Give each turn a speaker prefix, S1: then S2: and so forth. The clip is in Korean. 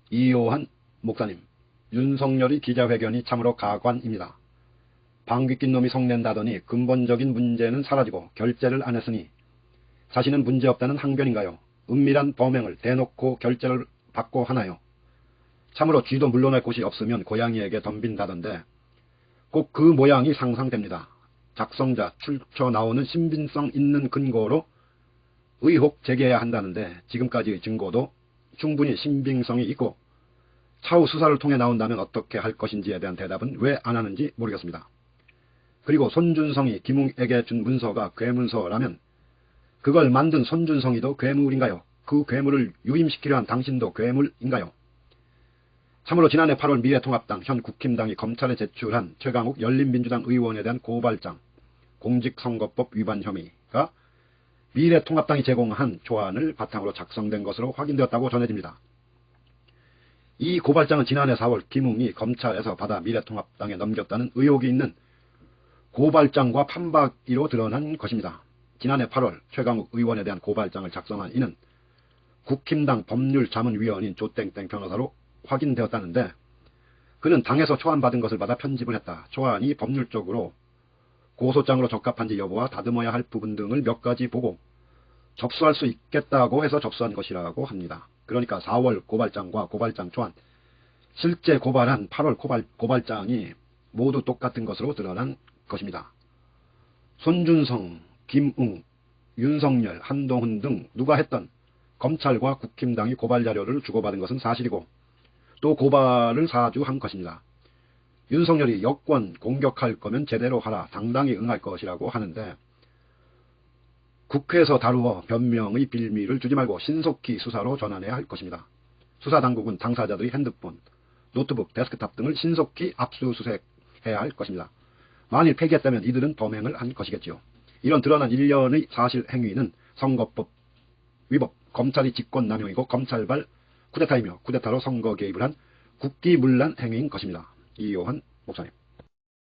S1: 이요한 목사님, 윤석열의 기자회견이 참으로 가관입니다. 방귀 낀 놈이 성낸다더니 근본적인 문제는 사라지고 결재를 안 했으니 자신은 문제없다는 항변인가요? 은밀한 범행을 대놓고 결재를 받고 하나요? 참으로 쥐도 물러날 곳이 없으면 고양이에게 덤빈다던데 꼭 그 모양이 상상됩니다. 작성자, 출처 나오는 신빙성 있는 근거로 의혹 제기해야 한다는데 지금까지의 증거도 충분히 신빙성이 있고 차후 수사를 통해 나온다면 어떻게 할 것인지에 대한 대답은 왜 안 하는지 모르겠습니다. 그리고 손준성이 김웅에게 준 문서가 괴문서라면 그걸 만든 손준성이도 괴물인가요? 그 괴물을 유임시키려 한 당신도 괴물인가요? 참으로 지난해 8월 미래통합당 현 국힘당이 검찰에 제출한 최강욱 열린민주당 의원에 대한 고발장, 공직선거법 위반 혐의가 미래통합당이 제공한 조안을 바탕으로 작성된 것으로 확인되었다고 전해집니다. 이 고발장은 지난해 4월 김웅이 검찰에서 받아 미래통합당에 넘겼다는 의혹이 있는 고발장과 판박이로 드러난 것입니다. 지난해 8월 최강욱 의원에 대한 고발장을 작성한 이는 국힘당 법률자문위원인 조땡땡 변호사로 확인되었다는데 그는 당에서 초안받은 것을 받아 편집을 했다. 초안이 법률적으로 고소장으로 적합한지 여부와 다듬어야 할 부분 등을 몇 가지 보고 접수할 수 있겠다고 해서 접수한 것이라고 합니다. 그러니까 4월 고발장과 고발장 초안, 실제 고발한 8월 고발장이 모두 똑같은 것으로 드러난 것입니다. 손준성, 김웅, 윤석열, 한동훈 등 누가 했던 검찰과 국힘당이 고발 자료를 주고받은 것은 사실이고 또 고발을 사주한 것입니다. 윤석열이 여권 공격할 거면 제대로 하라, 당당히 응할 것이라고 하는데 국회에서 다루어 변명의 빌미를 주지 말고 신속히 수사로 전환해야 할 것입니다. 수사당국은 당사자들의 핸드폰, 노트북, 데스크탑 등을 신속히 압수수색해야 할 것입니다. 만일 폐기했다면 이들은 범행을 한 것이겠지요. 이런 드러난 일련의 사실 행위는 선거법 위법, 검찰이 직권남용이고 검찰발 쿠데타이며 쿠데타로 선거 개입을 한 국기문란 행위인 것입니다. 이요한 목사님.